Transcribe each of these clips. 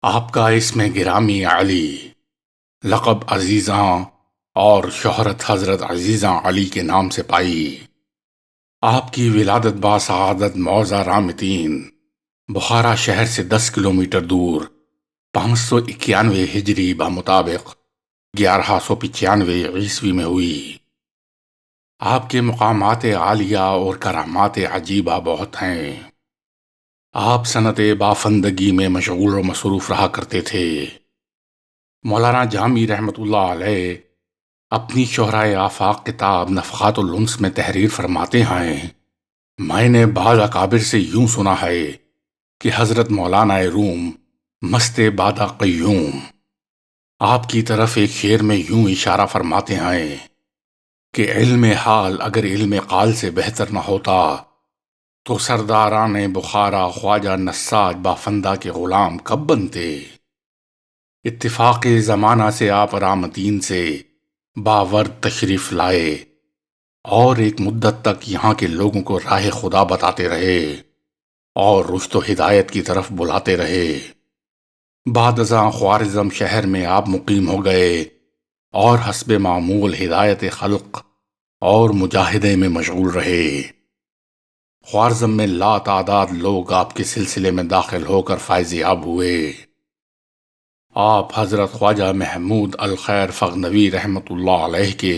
آپ کا اسم گرامی علی، لقب عزیزاں اور شہرت حضرت عزیزاں علی کے نام سے پائی۔ آپ کی ولادت باسعادت موضع رامتین، بخارا شہر سے 10 کلومیٹر دور 591 ہجری بمطابق 1195 عیسوی میں ہوئی۔ آپ کے مقامات عالیہ اور کرامات عجیبہ بہت ہیں۔ آپ صنعت بافندگی میں مشغول و مصروف رہا کرتے تھے۔ مولانا جامی رحمۃ اللہ علیہ اپنی شہرائے آفاق کتاب نفحات الانس میں تحریر فرماتے ہیں، میں نے بعض اکابر سے یوں سنا ہے کہ حضرت مولانا روم مست بادہ قیوم آپ کی طرف ایک شعر میں یوں اشارہ فرماتے ہیں کہ علم حال اگر علم قال سے بہتر نہ ہوتا تو سرداران بخارا خواجہ نساج بافندہ کے غلام کب بنتے۔ اتفاق زمانہ سے آپ رامتین سے باورد تشریف لائے اور ایک مدت تک یہاں کے لوگوں کو راہ خدا بتاتے رہے اور رشد و ہدایت کی طرف بلاتے رہے۔ بعد ازاں خوارزم شہر میں آپ مقیم ہو گئے اور حسب معمول ہدایت خلق اور مجاہدے میں مشغول رہے۔ خوارزم میں لا تعداد لوگ آپ کے سلسلے میں داخل ہو کر فائز یاب ہوئے۔ آپ حضرت خواجہ محمود الخیر فغنوی رحمۃ اللہ علیہ کے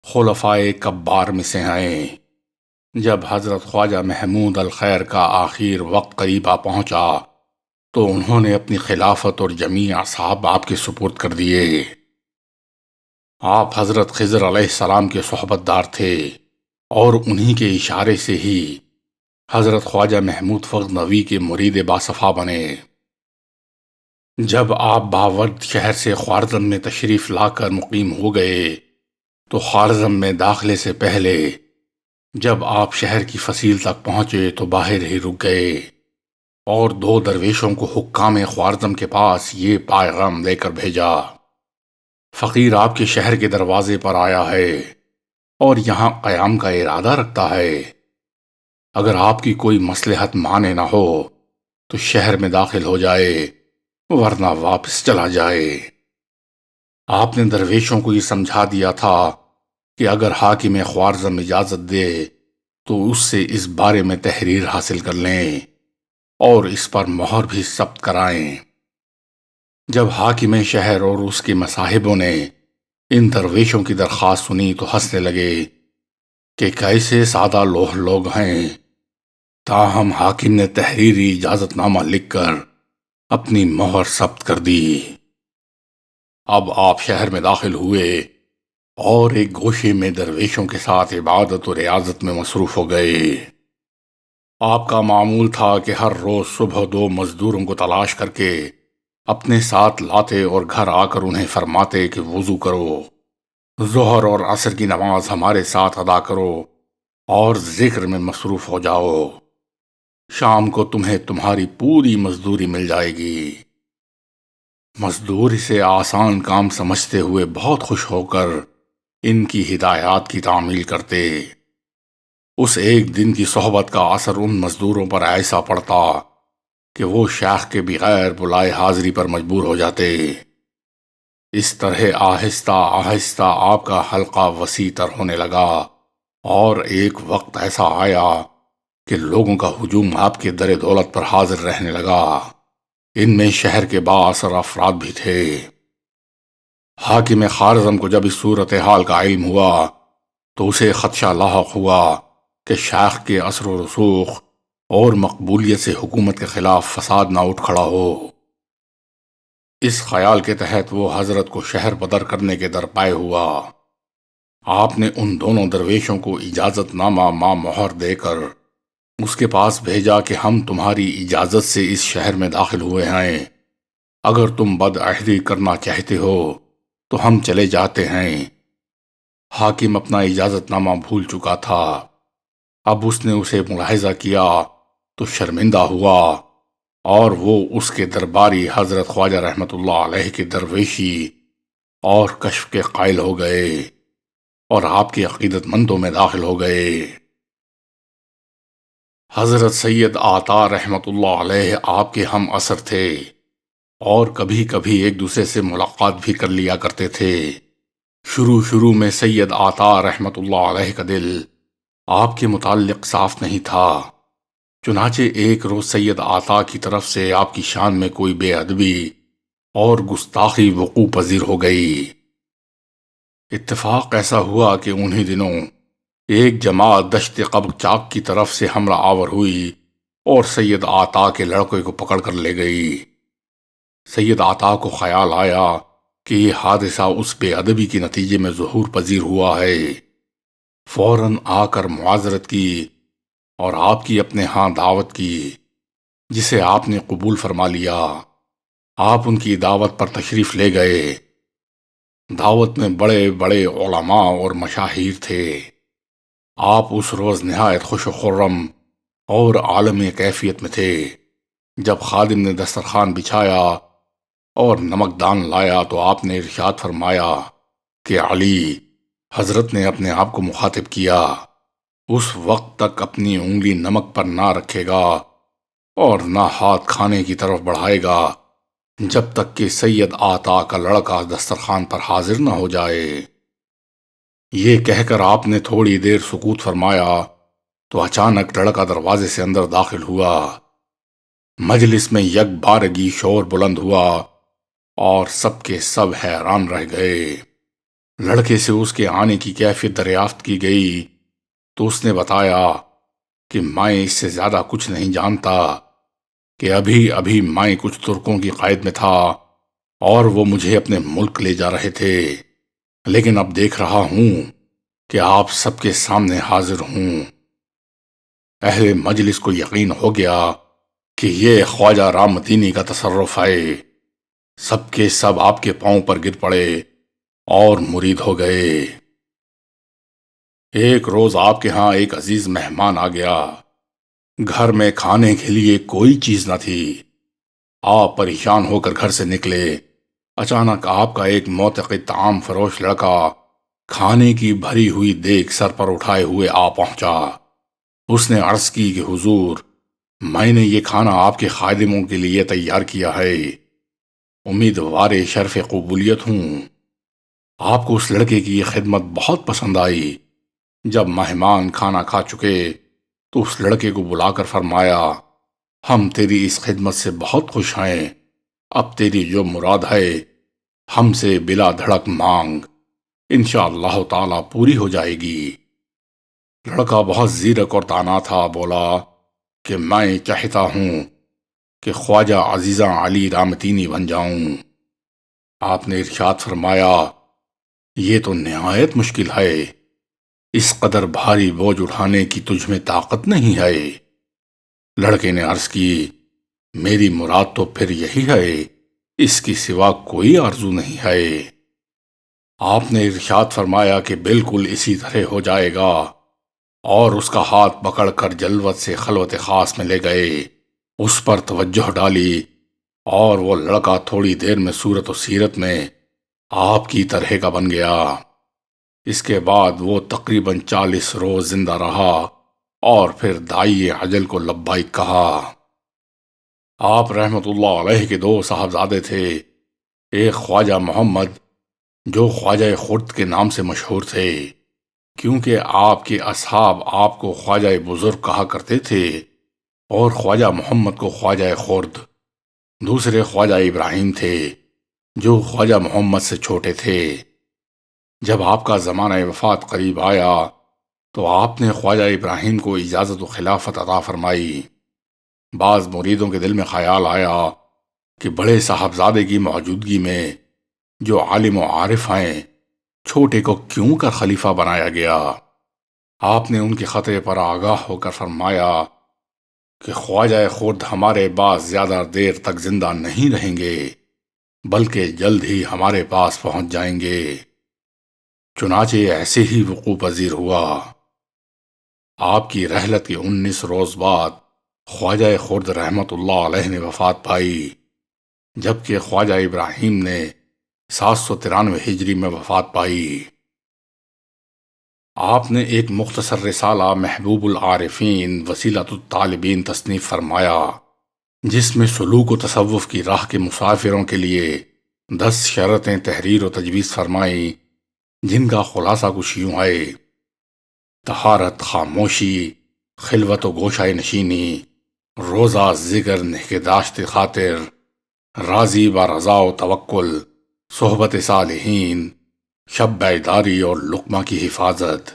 خلفائے کبار میں سے ہیں۔ جب حضرت خواجہ محمود الخیر کا آخر وقت قریب آ پہنچا تو انہوں نے اپنی خلافت اور جمیع اصحاب آپ کے سپرد کر دیے۔ آپ حضرت خضر علیہ السلام کے صحبت دار تھے اور انہی کے اشارے سے ہی حضرت خواجہ محمود فغنوی کے مرید باصفا بنے۔ جب آپ باورد شہر سے خوارزم میں تشریف لا کر مقیم ہو گئے تو خوارزم میں داخلے سے پہلے جب آپ شہر کی فصیل تک پہنچے تو باہر ہی رک گئے اور 2 درویشوں کو حکام خوارزم کے پاس یہ پیغام دے کر بھیجا، فقیر آپ کے شہر کے دروازے پر آیا ہے اور یہاں قیام کا ارادہ رکھتا ہے۔ اگر آپ کی کوئی مصلحت مانے نہ ہو تو شہر میں داخل ہو جائے ورنہ واپس چلا جائے۔ آپ نے درویشوں کو یہ سمجھا دیا تھا کہ اگر حاکم خوارزم اجازت دے تو اس سے اس بارے میں تحریر حاصل کر لیں اور اس پر مہر بھی ثبت کرائیں۔ جب حاکم شہر اور اس کے مصاحبوں نے ان درویشوں کی درخواست سنی تو ہنسنے لگے کہ کیسے سادہ لوح لوگ ہیں، تاہم حاکم نے تحریری اجازت نامہ لکھ کر اپنی مہر ثبت کر دی۔ اب آپ شہر میں داخل ہوئے اور ایک گوشے میں درویشوں کے ساتھ عبادت و ریاضت میں مصروف ہو گئے۔ آپ کا معمول تھا کہ ہر روز صبح 2 مزدوروں کو تلاش کر کے اپنے ساتھ لاتے اور گھر آ کر انہیں فرماتے کہ وضو کرو، ظہر اور عصر کی نماز ہمارے ساتھ ادا کرو اور ذکر میں مصروف ہو جاؤ، شام کو تمہیں تمہاری پوری مزدوری مل جائے گی۔ مزدور اسے آسان کام سمجھتے ہوئے بہت خوش ہو کر ان کی ہدایات کی تعمیل کرتے۔ اس ایک دن کی صحبت کا اثر ان مزدوروں پر ایسا پڑتا کہ وہ شیخ کے بغیر بلائے حاضری پر مجبور ہو جاتے۔ اس طرح آہستہ آہستہ آپ کا حلقہ وسیع تر ہونے لگا اور ایک وقت ایسا آیا کہ لوگوں کا ہجوم آپ کے در دولت پر حاضر رہنے لگا۔ ان میں شہر کے بااثر افراد بھی تھے۔ حاکم خوارزم کو جب اس صورتحال کا علم ہوا تو اسے خدشہ لاحق ہوا کہ شیخ کے اثر و رسوخ اور مقبولیت سے حکومت کے خلاف فساد نہ اٹھ کھڑا ہو۔ اس خیال کے تحت وہ حضرت کو شہر بدر کرنے کے درپائے ہوا۔ آپ نے ان دونوں درویشوں کو اجازت نامہ ماں مہر دے کر اس کے پاس بھیجا کہ ہم تمہاری اجازت سے اس شہر میں داخل ہوئے ہیں، اگر تم بدعہدی کرنا چاہتے ہو تو ہم چلے جاتے ہیں۔ حاکم اپنا اجازت نامہ بھول چکا تھا، اب اس نے اسے ملاحظہ کیا تو شرمندہ ہوا اور وہ اس کے درباری حضرت خواجہ رحمۃ اللہ علیہ کے درویشی اور کشف کے قائل ہو گئے اور آپ کے عقیدت مندوں میں داخل ہو گئے۔ حضرت سید عطا رحمۃ اللہ علیہ آپ کے ہم عصر تھے۔ اور کبھی کبھی ایک دوسرے سے ملاقات بھی کر لیا کرتے تھے۔ شروع میں سید عطا رحمت اللہ علیہ کا دل آپ کے متعلق صاف نہیں تھا۔ چنانچہ ایک روز سید عطا کی طرف سے آپ کی شان میں کوئی بے ادبی اور گستاخی وقوع پذیر ہو گئی۔ اتفاق ایسا ہوا کہ انہی دنوں ایک جماعت دشت قبقچاق کی طرف سے حملہ آور ہوئی اور سید عطا کے لڑکے کو پکڑ کر لے گئی۔ سید عطا کو خیال آیا کہ یہ حادثہ اس بے ادبی کے نتیجے میں ظہور پذیر ہوا ہے۔ فوراً آ کر معذرت کی اور آپ کی اپنے ہاں دعوت کی، جسے آپ نے قبول فرما لیا۔ آپ ان کی دعوت پر تشریف لے گئے۔ دعوت میں بڑے بڑے علماء اور مشاہیر تھے۔ آپ اس روز نہایت خوش و خرم اور عالم کیفیت میں تھے۔ جب خادم نے دسترخوان بچھایا اور نمکدان لایا تو آپ نے ارشاد فرمایا کہ علی، حضرت نے اپنے آپ کو مخاطب کیا، اس وقت تک اپنی انگلی نمک پر نہ رکھے گا اور نہ ہاتھ کھانے کی طرف بڑھائے گا جب تک کہ سید عطا کا لڑکا دسترخوان پر حاضر نہ ہو جائے۔ یہ کہہ کر آپ نے تھوڑی دیر سکوت فرمایا تو اچانک لڑکا دروازے سے اندر داخل ہوا۔ مجلس میں یک بارگی شور بلند ہوا اور سب کے سب حیران رہ گئے۔ لڑکے سے اس کے آنے کی کیفیت دریافت کی گئی تو اس نے بتایا کہ میں اس سے زیادہ کچھ نہیں جانتا، کہ ابھی میں کچھ ترکوں کی قید میں تھا اور وہ مجھے اپنے ملک لے جا رہے تھے، لیکن اب دیکھ رہا ہوں کہ آپ سب کے سامنے حاضر ہوں۔ اہل مجلس کو یقین ہو گیا کہ یہ خواجہ رام الدینی کا تصرف ہے۔ سب کے سب آپ کے پاؤں پر گر پڑے اور مرید ہو گئے۔ ایک روز آپ کے ہاں ایک عزیز مہمان آ گیا۔ گھر میں کھانے کے لیے کوئی چیز نہ تھی۔ آپ پریشان ہو کر گھر سے نکلے۔ اچانک آپ کا ایک معتقد طعام فروش لڑکا کھانے کی بھری ہوئی دیگ سر پر اٹھائے ہوئے آ پہنچا۔ اس نے عرض کی کہ حضور، میں نے یہ کھانا آپ کے خادموں کے لیے تیار کیا ہے، امیدوار شرف قبولیت ہوں۔ آپ کو اس لڑکے کی یہ خدمت بہت پسند آئی۔ جب مہمان کھانا کھا چکے تو اس لڑکے کو بلا کر فرمایا، ہم تیری اس خدمت سے بہت خوش ہیں، اب تیری جو مراد ہے ہم سے بلا دھڑک مانگ، انشاءاللہ تعالی پوری ہو جائے گی۔ لڑکا بہت زیرک اور دانا تھا، بولا کہ میں چاہتا ہوں کہ خواجہ عزیزاں علی رامتینی بن جاؤں۔ آپ نے ارشاد فرمایا، یہ تو نہایت مشکل ہے، اس قدر بھاری بوجھ اٹھانے کی تجھ میں طاقت نہیں ہے۔ لڑکے نے عرض کی، میری مراد تو پھر یہی ہے، اس کی سوا کوئی آرزو نہیں ہے۔ آپ نے ارشاد فرمایا کہ بالکل اسی طرح ہو جائے گا، اور اس کا ہاتھ پکڑ کر جلوت سے خلوت خاص میں لے گئے، اس پر توجہ ڈالی، اور وہ لڑکا تھوڑی دیر میں صورت و سیرت میں آپ کی طرح کا بن گیا۔ اس کے بعد وہ تقریباً 40 روز زندہ رہا اور پھر داعی اجل کو لبیک کہا۔ آپ رحمت اللہ علیہ کے 2 صاحبزادے تھے، ایک خواجہ محمد جو خواجہ خرد کے نام سے مشہور تھے، کیونکہ آپ کے اصحاب آپ کو خواجہ بزرگ کہا کرتے تھے، اور خواجہ محمد کو خواجہ خرد۔ دوسرے خواجہ ابراہیم تھے جو خواجہ محمد سے چھوٹے تھے۔ جب آپ کا زمانہ وفات قریب آیا تو آپ نے خواجہ ابراہیم کو اجازت و خلافت عطا فرمائی۔ بعض مریدوں کے دل میں خیال آیا کہ بڑے صاحبزادے کی موجودگی میں جو عالم و عارف ہیں، چھوٹے کو کیوں کر خلیفہ بنایا گیا؟ آپ نے ان کے خطرے پر آگاہ ہو کر فرمایا کہ خواجہ خرد ہمارے پاس زیادہ دیر تک زندہ نہیں رہیں گے، بلکہ جلد ہی ہمارے پاس پہنچ جائیں گے۔ چنانچہ ایسے ہی وقوع پذیر ہوا۔ آپ کی رحلت کے 19 روز بعد خواجہ خرد رحمت اللہ علیہ نے وفات پائی، جبکہ خواجہ ابراہیم نے 793 ہجری میں وفات پائی۔ آپ نے ایک مختصر رسالہ محبوب العارفین وسیلۃ الطالبین تصنیف فرمایا۔ جس میں سلوک و تصوف کی راہ کے مسافروں کے لیے 10 شرطیں تحریر و تجویز فرمائیں، جن کا خلاصہ کچھ یوں ہے: طہارت، خاموشی، خلوت و گوشۂ نشینی، روزہ، ذکر، نگہداشت خاطر، راضی با رضا و توکل، صحبت صالحین، شب بیداری اور لقمہ کی حفاظت۔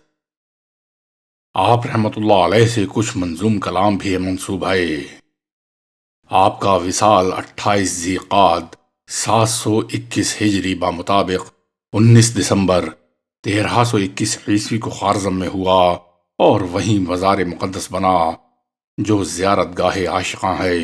آپ رحمت اللہ علیہ سے کچھ منظوم کلام بھی منسوب ہے۔ آپ کا وصال 28 ذی قعد 721 ہجری بمطابق 19 دسمبر 1321 عیسوی کو خوارزم میں ہوا اور وہیں مزار مقدس بنا جو زیارت گاہ عاشقاں ہے۔